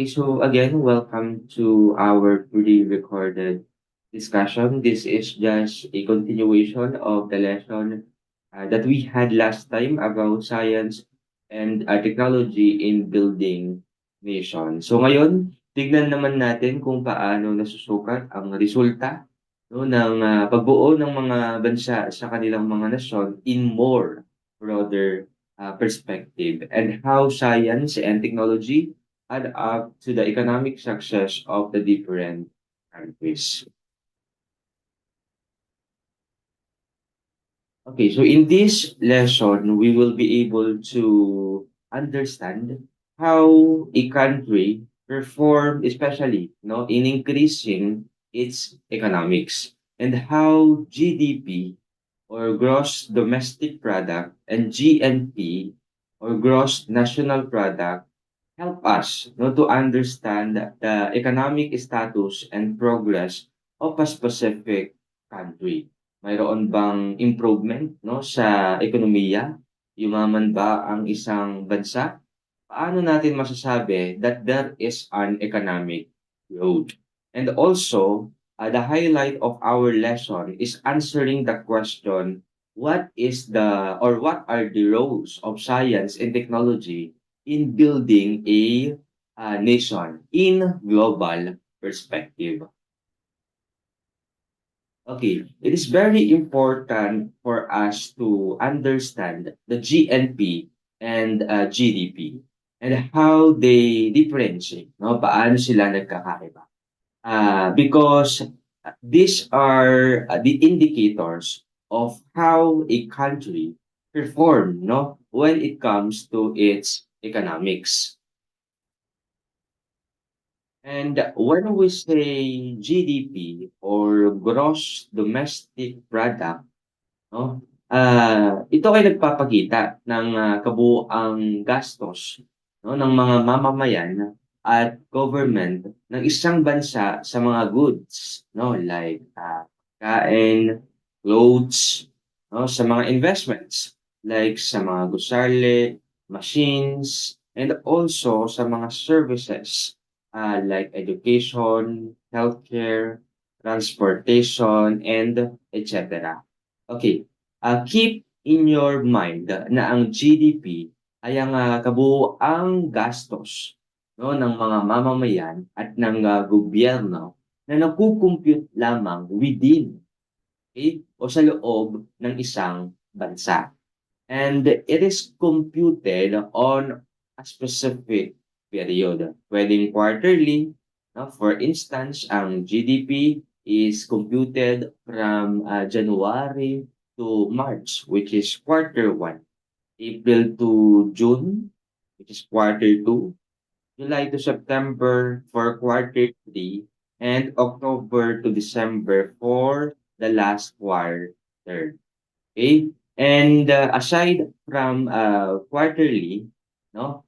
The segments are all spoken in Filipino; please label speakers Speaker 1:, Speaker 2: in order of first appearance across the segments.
Speaker 1: Okay, so again, welcome to our pre-recorded discussion. This is just a continuation of the lesson that we had last time about science and technology in building nation. So ngayon, tignan naman natin kung paano nasusukat ang resulta no, ng pagbuo ng mga bansa sa kanilang mga nasyon in more broader perspective and how science and technology add up to the economic success of the different countries. Okay, so in this lesson, we will be able to understand how a country perform, especially no, in increasing its economics, and how GDP or gross domestic product and GNP or gross national product help us no, to understand the economic status and progress of a specific country. Mayroon bang improvement no, sa ekonomiya? Yumaman ba ang isang bansa? Paano natin masasabi that there is an economic growth? And also, the highlight of our lesson is answering the question, what are the roles of science and technology in building a nation in global perspective? Okay, it is very important for us to understand the GNP and GDP and how they differentiate, no? Paano sila nagkakaiba? Because these are the indicators of how a country perform, no? When it comes to its economics. And when we say GDP or gross domestic product, no? Ito ay nagpapakita ng kabuuang gastos no ng mga mamamayan at government ng isang bansa sa mga goods no like kain, clothes, no sa mga investments like sa mga gusali, machines, and also sa mga services like education, healthcare, transportation, and etc. Okay, keep in your mind na ang GDP ay ang kabuuang gastos no, ng mga mamamayan at ng gobyerno na nakukumpute lamang within okay, o sa loob ng isang bansa. And it is computed on a specific period. Pwedeng quarterly. No? For instance, ang GDP is computed from January to March, which is quarter 1. April to June, which is quarter 2. July to September for quarter 3. And October to December for the last quarter. Okay? And aside from quarterly, no,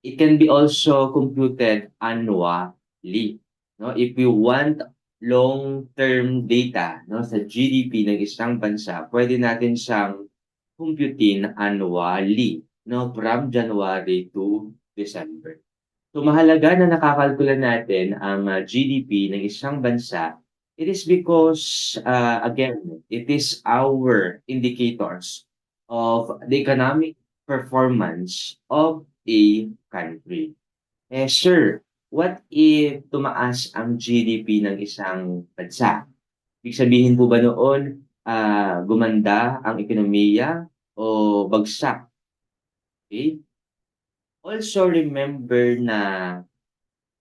Speaker 1: it can be also computed annually. No, if you want long-term data no sa GDP ng isang bansa, pwede natin siyang computin annually, no, from January to December. So mahalaga na nakakalkula natin ang GDP ng isang bansa. It is because, again, it is our indicators of the economic performance of a country. Eh, sir, what if tumaas ang GDP ng isang bansa? Ibig sabihin po ba noon, gumanda ang ekonomiya o bagsak? Okay? Also remember na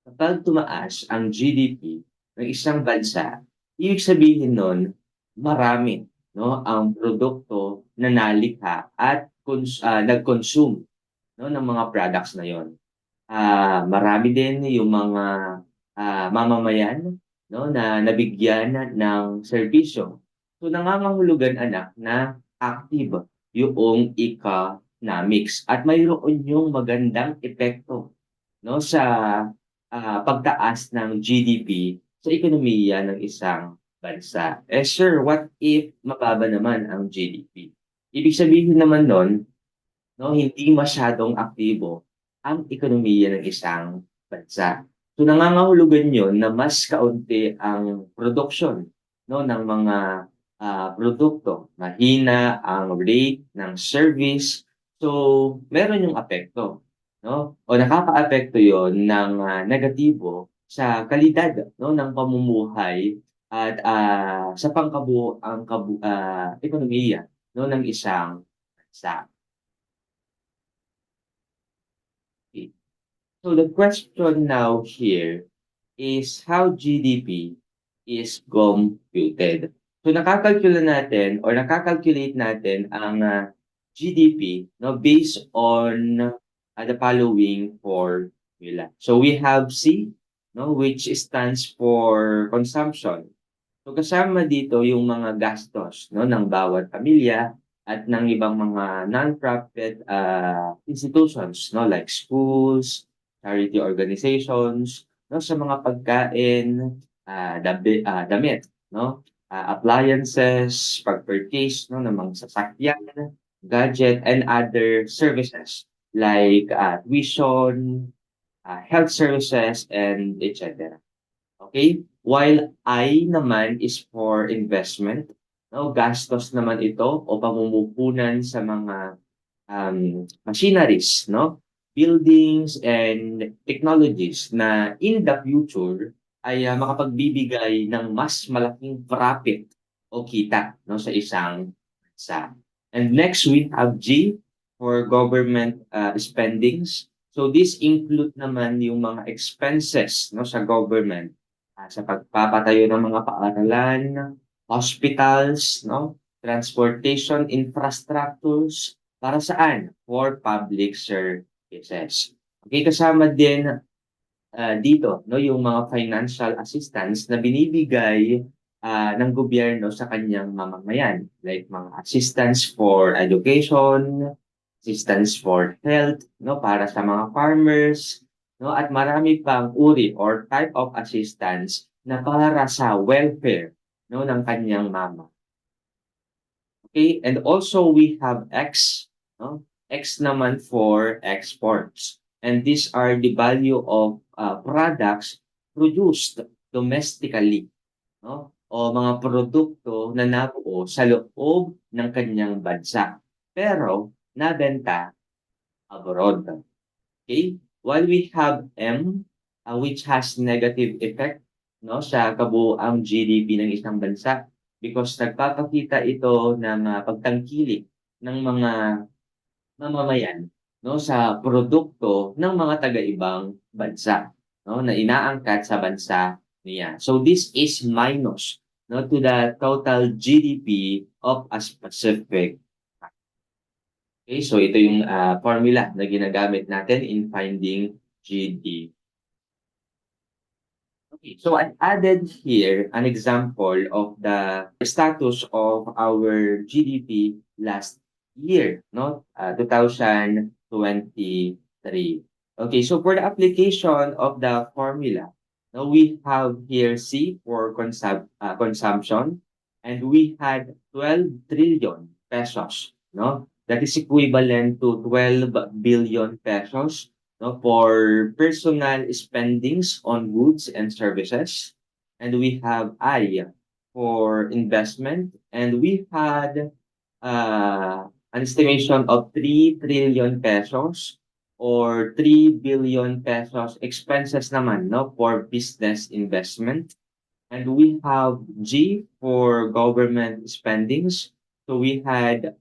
Speaker 1: kapag tumaas ang GDP ng isang bansa, ibig sabihin nun, marami no, ang produkto na nalikha at nag-consume no, ng mga products na yon. Marami din yung mga mamamayan no, na nabigyan ng serbisyo. So nangangahulugan anak na active yung economics at mayroon yung magandang epekto no sa pagtaas ng GDP sa ekonomiya ng isang bansa. Eh sir, what if mababa naman ang GDP? Ibig sabihin naman nun, no, hindi masyadong aktibo ang ekonomiya ng isang bansa. So nangangahulugan yun na mas kaunti ang production, no, ng mga produkto. Mahina ang rate ng service. So meron yung apekto, no? O nakakaapekto yon ng negatibo sa kalidad, no, ng pamumuhay at sa pangkabuoang ekonomiya, no, ng isang bansa. So the question now here is how GDP is computed. So nakakalculate natin ang GDP, no, based on the following formula. So we have C, no, which stands for consumption. So kasama dito yung mga gastos, no, ng bawat pamilya at ng ibang mga non-profit institutions, no, like schools, charity organizations, no, sa mga pagkain, damit, no, appliances, pag-purchase, no, ng mga sasakyan, gadget, and other services like tuition, health services, and etc. Okay? While I naman is for investment, no, gastos naman ito o pamumuhunan sa mga machineries, no, buildings and technologies na in the future ay makapagbibigay ng mas malaking profit o kita, no, sa isang bansa. And next we have G for government spendings. So this include naman yung mga expenses, no, sa government, sa pagpapatayo ng mga paaralan, hospitals, no, transportation infrastructures, para saan? For public services. Okay, kasama din dito, no, yung mga financial assistance na binibigay ng gobyerno sa kanyang mamamayan, like mga assistance for education, assistance for health, no, para sa mga farmers, no, at marami pang uri or type of assistance na para sa welfare, no, ng kanyang mama. Okay, and also we have X, no? X naman for exports. And these are the value of products produced domestically, no? O mga produkto na nabuo sa loob ng kanyang bansa. Pero nabenta abroad. Okay? While we have M, which has negative effect, no, sa kabuuang GDP ng isang bansa because nagpapakita ito ng pagtangkilik ng mga mamamayan, no, sa produkto ng mga taga-ibang bansa, no, na inaangkat sa bansa niya. So this is minus, no, to the total GDP of a specific. Okay, so ito yung formula na ginagamit natin in finding GDP. Okay, so I added here an example of the status of our GDP last year, no? 2023. Okay, so for the application of the formula, now we have here C for consumption, and we had 12 trillion pesos, no? That is equivalent to 12 billion pesos, no, for personal spendings on goods and services. And we have I for investment, and we had an estimation of 3 trillion pesos or 3 billion pesos expenses naman, no, for business investment. And we have G for government spendings. So we had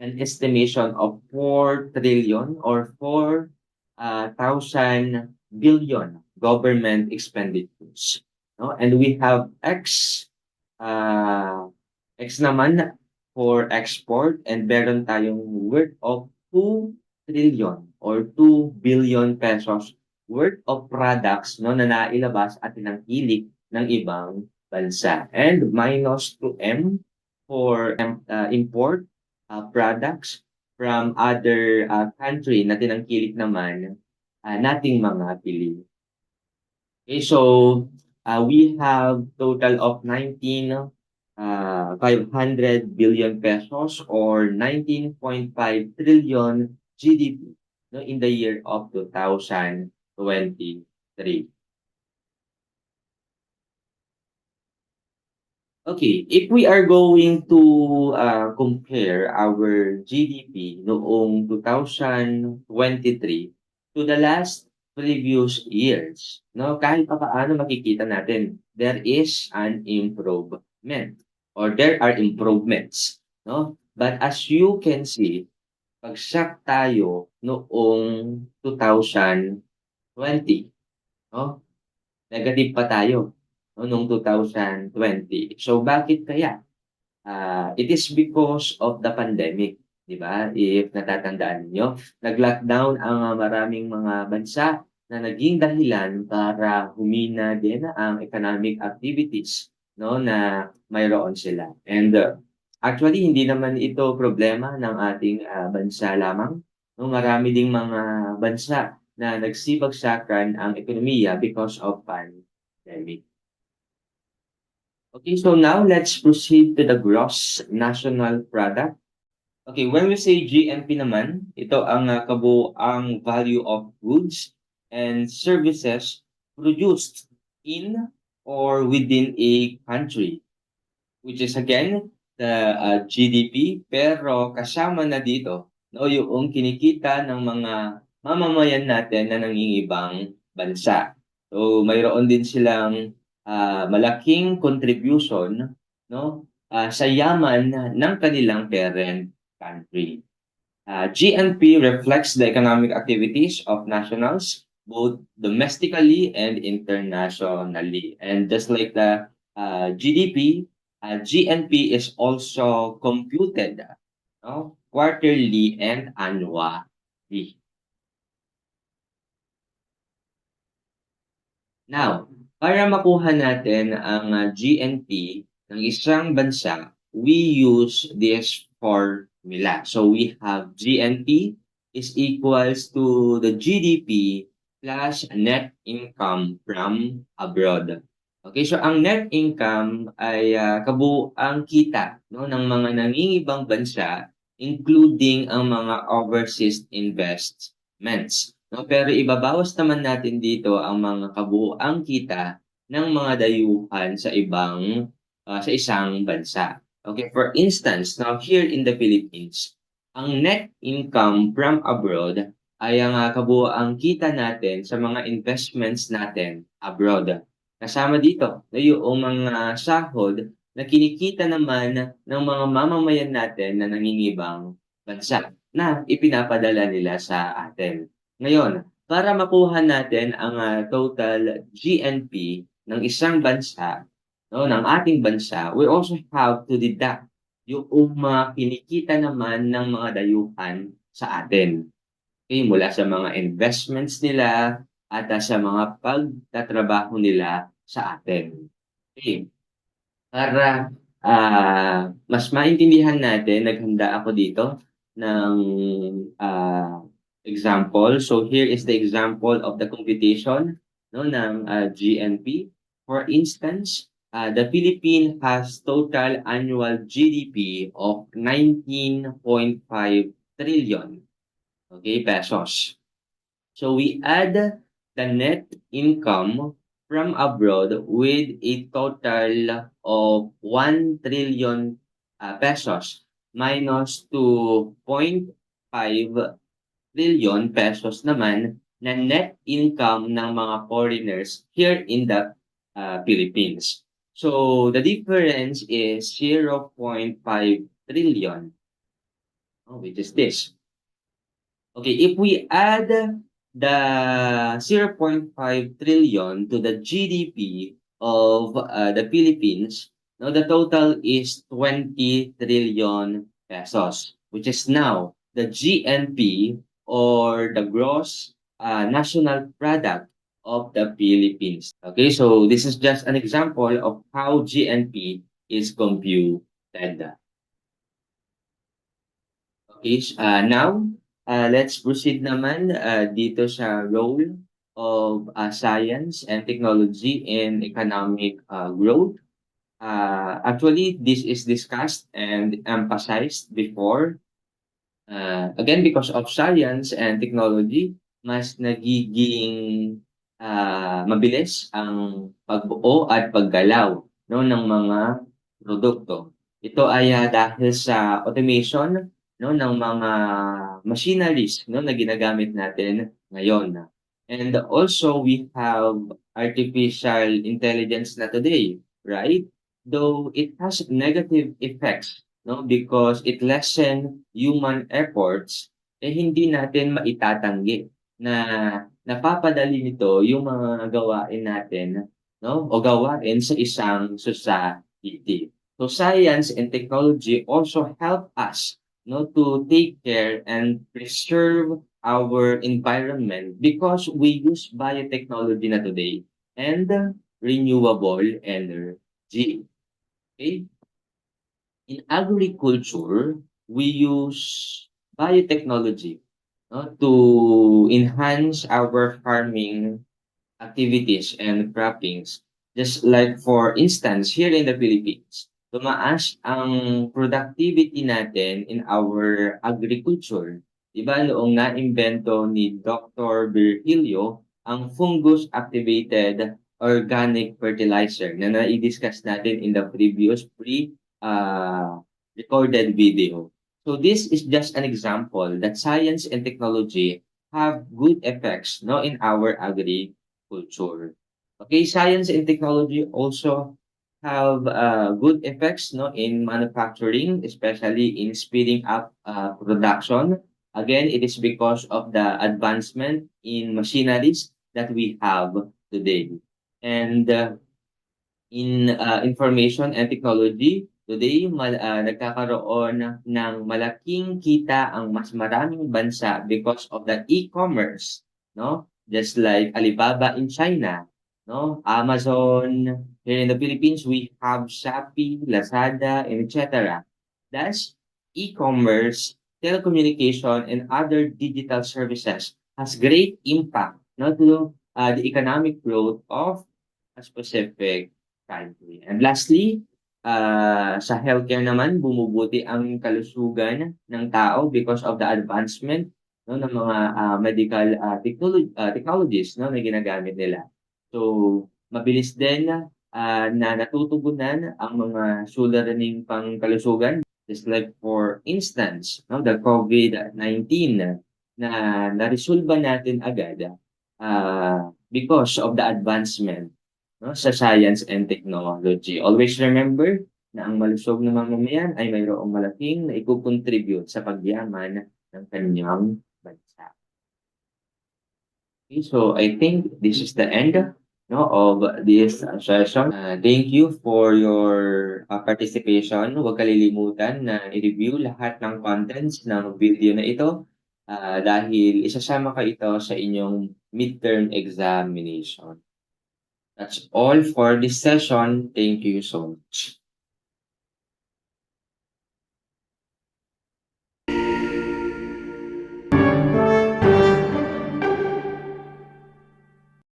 Speaker 1: an estimation of 4 trillion or 4,000 billion government expenditures. No? And we have X naman for export, and meron tayong worth of 2 trillion or 2 billion pesos worth of products, no, na nailabas at tinangkilik ng ibang bansa. And minus to M for import products from other country na tinangkilik naman nating mga pili. Okay, so we have total of 500 billion pesos or 19.5 trillion GDP, no, in the year of 2023. 2023. Okay, if we are going to compare our GDP noong 2023 to the last previous years, no, kahit papaano makikita natin there is an improvement or there are improvements, no? But as you can see, bagsak tayo noong 2020, no? Negative pa tayo no, noong 2020. So bakit kaya? It is because of the pandemic, 'di ba? If natatandaan niyo, nag-lockdown ang maraming mga bansa na naging dahilan para humina din ang economic activities, no, na mayroon sila. And actually hindi naman ito problema ng ating bansa lamang, no? Marami ding mga bansa na nagsibagsakan ang ekonomiya because of pandemic. Okay, so now let's proceed to the gross national product. Okay, when we say GNP naman, ito ang kabuuang value of goods and services produced in or within a country, which is again the GDP, pero kasama na dito no, yung kinikita ng mga mamamayan natin na nangingibang bansa. So mayroon din silang malaking contribution no, sa yaman ng kanilang parent country. GNP reflects the economic activities of nationals, both domestically and internationally. And just like the GDP, GNP is also computed no, quarterly and annually. Now, para makuha natin ang GNP ng isang bansa, we use this formula. So we have GNP is equals to the GDP plus net income from abroad. Okay, so ang net income ay kabuuang kita no, ng mga nangingibang bansa including ang mga overseas investments. No, pero ibabawas naman natin dito ang mga kabuuang kita ng mga dayuhan sa sa isang bansa. Okay, for instance, now here in the Philippines, ang net income from abroad ay ang kabuuang kita natin sa mga investments natin abroad. Kasama dito na yung mga sahod na kinikita naman ng mga mamamayan natin na nangingibang bansa na ipinapadala nila sa atin. Ngayon, para makuha natin ang total GNP ng isang bansa, no, ng ating bansa, we also have to deduct yung mga kinikita naman ng mga dayuhan sa atin. Okay, mula sa mga investments nila at sa mga pagtatrabaho nila sa atin. Okay. Para mas maintindihan natin, naghanda ako dito ng example. So here is the example of the computation no, ng GNP. For instance, the Philippines has total annual GDP of 19.5 trillion pesos. So we add the net income from abroad with a total of 1 trillion pesos minus 2.5 trillion pesos naman na net income ng mga foreigners here in the Philippines. So the difference is 0.5 trillion, which is this. Okay, if we add the 0.5 trillion to the GDP of the Philippines, now the total is 20 trillion pesos, which is now the GNP or the gross national product of the Philippines. Okay, so this is just an example of how GNP is computed. Okay, now let's proceed naman dito sa role of science and technology in economic growth. Actually, this is discussed and emphasized before. Again, because of science and technology, mas nagiging, mabilis ang pagbuo at paggalaw 'no, ng mga produkto. Ito ay, dahil sa automation 'no, ng mga machineries 'no, na ginagamit natin ngayon. And also we have artificial intelligence na today, right? Though it has negative effects 'no, because it lessen human efforts, hindi natin maitatanggi na napapadali nito yung mga gawain natin 'no, o gawain sa isang society. So science and technology also help us 'no, to take care and preserve our environment because we use biotechnology na today and renewable energy. Okay? In agriculture, we use biotechnology 'no, to enhance our farming activities and croppings. Just like for instance, here in the Philippines, tumaas ang productivity natin in our agriculture. 'Di ba noong naimbento ni Dr. Virgilio ang fungus-activated organic fertilizer na nai-discuss natin in the previous recorded video. So this is just an example that science and technology have good effects no in our agriculture. Okay, science and technology also have good effects no in manufacturing, especially in speeding up production. Again, it is because of the advancement in machineries that we have today. And in information and technology, today nagkakaroon ng malaking kita ang mas maraming bansa because of the e-commerce, no? Just like Alibaba in China, no? Amazon here in the Philippines, we have Shopee, Lazada, and etc. Thus, e-commerce, telecommunication, and other digital services has great impact no, to the economic growth of a specific country. And lastly, sa healthcare naman, bumubuti ang kalusugan ng tao because of the advancement no, ng mga medical technologies no, na ginagamit nila. So, mabilis din na natutugunan ang mga suliraning pangkalusugan. Just like for instance, no, the COVID-19 na naresolba natin agad because of the advancement no, sa science and technology. Always remember na ang malusog na mamamayan ay mayroong malaking na iko-contribute sa pagyaman ng kanyang bansa. Okay, so I think this is the end no, of this session. Thank you for your participation. Huwag kalilimutan na i-review lahat ng contents ng video na ito dahil isasama ka ito sa inyong midterm examination. That's all for this session. Thank you so much.